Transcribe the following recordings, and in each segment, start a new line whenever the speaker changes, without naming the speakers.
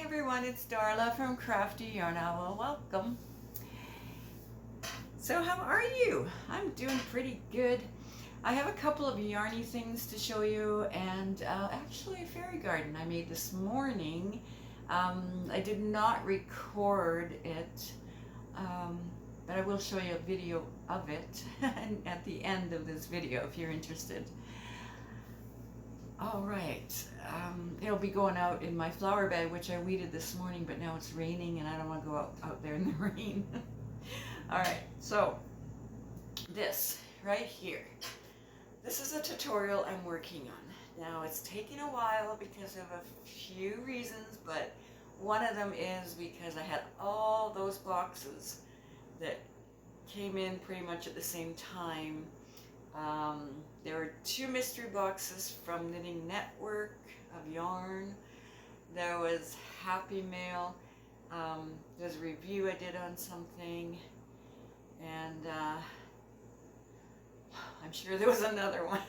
everyone, it's Darla from Crafty Yarn Owl. Welcome. So how are you? I'm doing pretty good. I have a couple of yarny things to show you, and actually a fairy garden I made this morning. I did not record it, but I will show you a video of it at the end of this video if you're interested. All right, it'll be going out in my flower bed, which I weeded this morning, but now it's raining and I don't want to go out there in the rain. All right, so this right here, this is a tutorial I'm working on. Now it's taking a while because of a few reasons, but one of them is because I had all those boxes that came in pretty much at the same time. There were 2 mystery boxes from Knitting Network of yarn. There was Happy Mail. There's a review I did on something, and I'm sure there was another one.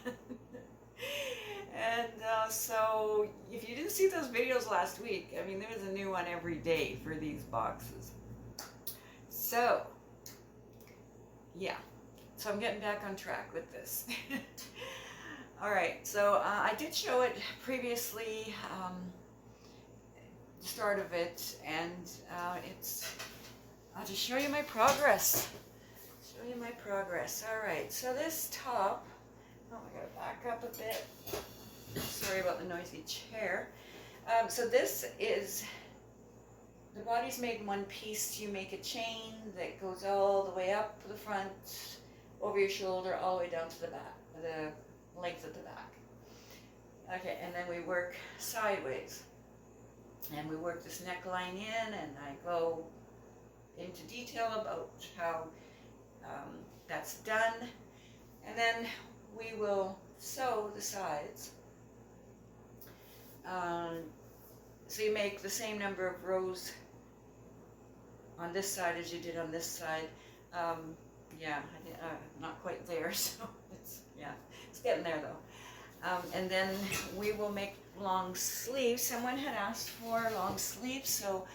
And so if you didn't see those videos last week, I mean, there was a new one every day for these boxes. So yeah. So I'm getting back on track with this. All right, so I did show it previously, the start of it, and I'll just show you my progress. Show you my progress. All right, so this top, oh, I gotta back up a bit. Sorry about the noisy chair. So this is, the body's made in one piece. You make a chain that goes all the way up the front, over your shoulder, all the way down to the back, the length of the back. Okay, and then we work sideways. And we work this neckline in, and I go into detail about how that's done. And then we will sew the sides. So you make the same number of rows on this side as you did on this side. Yeah, not quite there, so it's getting there though. And then we will make long sleeves. Someone had asked for long sleeves, so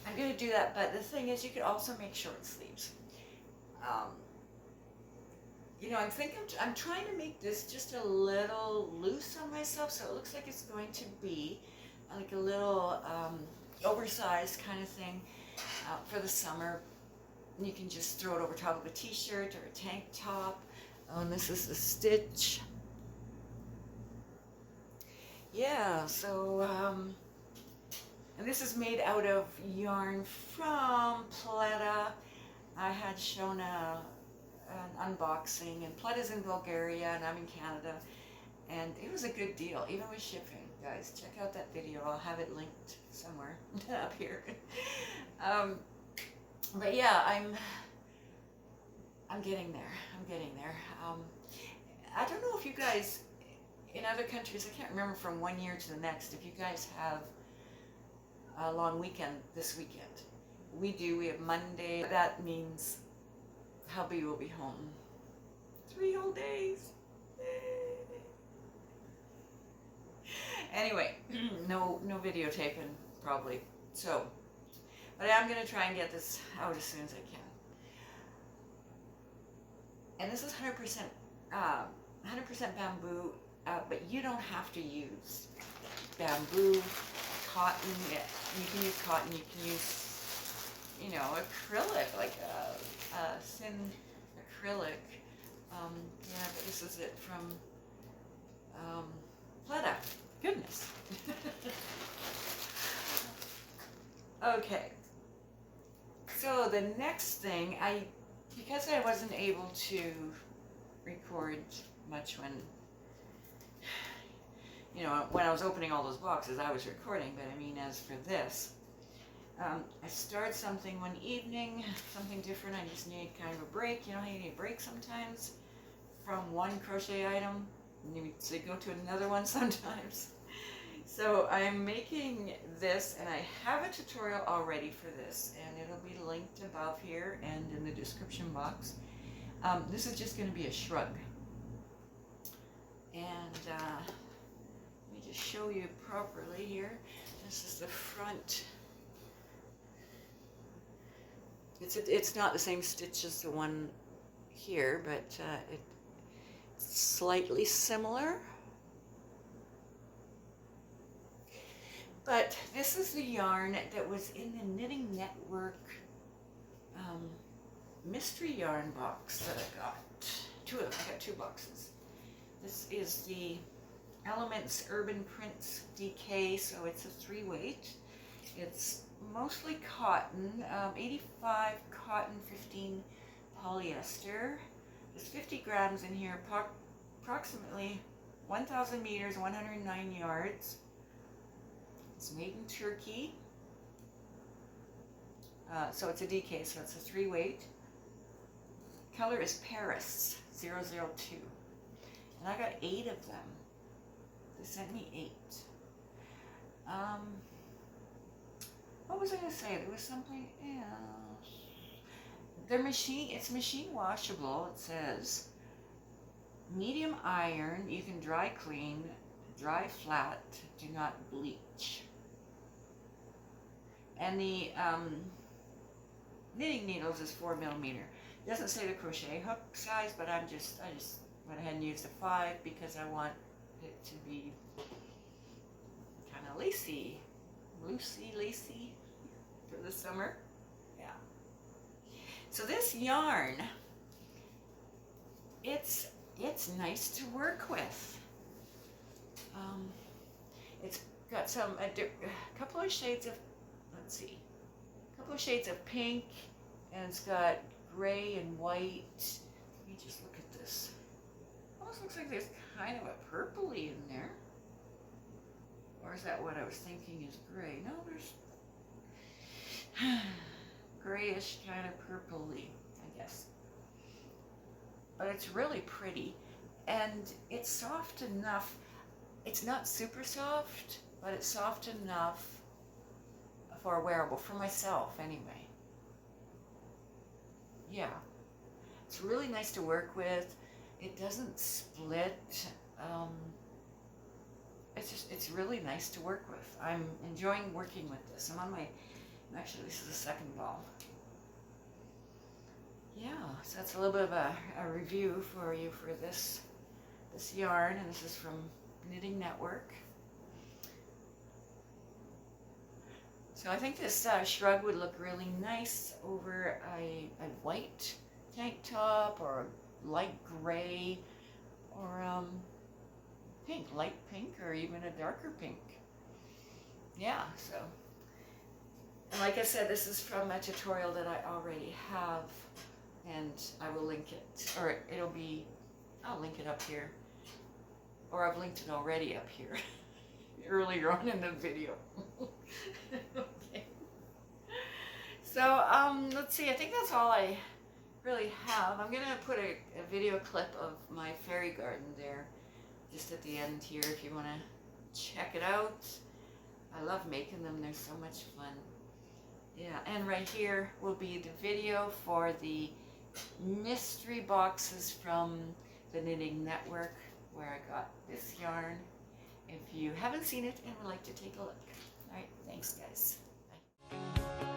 I'm going to do that. But the thing is, you could also make short sleeves. You know, I'm trying to make this just a little loose on myself, so it looks like it's going to be like a little oversized kind of thing for the summer. You can just throw it over top of a t-shirt or a tank top. Oh, and this is the stitch. Yeah, so, and this is made out of yarn from Pleta. I had shown an unboxing, and Pleta's in Bulgaria and I'm in Canada. And it was a good deal, even with shipping. Guys, check out that video. I'll have it linked somewhere up here. But yeah, I'm getting there. I'm getting there. I don't know if you guys in other countries, I can't remember from one year to the next, if you guys have a long weekend this weekend. We do. We have Monday. That means hubby will be home 3 whole days. Anyway, no videotaping probably. So, but I'm going to try and get this out as soon as I can. And this is 100% bamboo, but you don't have to mal bamboo, cotton. You can use cotton. You can use, you know, acrylic, like a thin acrylic. Yeah, but this is it from Pleta. Goodness. Okay. So the next thing, because I wasn't able to record much when, you know, when I was opening all those boxes, I was recording, but I mean, as for this, I start something one evening, something different. I just need kind of a break. You know how you need a break sometimes from one crochet item, and you go to another one sometimes. So I'm making this, and I have a tutorial already for this, and it'll be linked above here and in the description box. This is just going to be a shrug. And let me just show you properly here. This is the front. It's not the same stitch as the one here, but it's slightly similar. But this is the yarn that was in the Knitting Network mystery yarn box that I got. Two of them. I got 2 boxes. This is the Elements Urban Prints DK, so it's a 3-weight. It's mostly cotton, 85 cotton, 15 polyester. There's 50 grams in here, approximately 1,000 meters, 109 yards. It's made in Turkey. So it's a DK, so it's a 3-weight. Color is Paris 002. And I got 8 of them. They sent me 8. What was I going to say? There was something else. It's machine washable, it says. Medium iron, you can dry clean, dry flat, do not bleach. And the knitting needles is 4mm. It doesn't say the crochet hook size, but I just went ahead and used a 5 because I want it to be kind of lacy, lacy for the summer. Yeah. So this yarn, it's nice to work with. It's got a couple of shades of, let's see, a couple of shades of pink, and it's got gray and white. Let me just look at this. Almost looks like there's kind of a purpley in there. Or is that what I was thinking is gray? No, there's grayish, kind of purpley, I guess. But it's really pretty, and it's soft enough. It's not super soft, but it's soft enough for a wearable, for myself anyway. Yeah, it's really nice to work with. It doesn't split. It's really nice to work with. I'm enjoying working with this. Actually this is the second ball. Yeah, so that's a little bit of a review for you for this yarn, and this is from Knitting Network. So I think this shrug would look really nice over a white tank top, or a light gray, or pink, light pink, or even a darker pink. Yeah, so. And like I said, this is from a tutorial that I already have, and I will link it, or I'll link it up here, or I've linked it already up here earlier on in the video. Okay. So, let's see, I think that's all I really have. I'm gonna put a video clip of my fairy garden there, just at the end here, if you want to check it out. I love making them, they're so much fun. Yeah, and right here will be the video for the mystery boxes from the Knitting Network, where I got this yarn, if you haven't seen it and would like to take a look. Alright, thanks guys. Bye.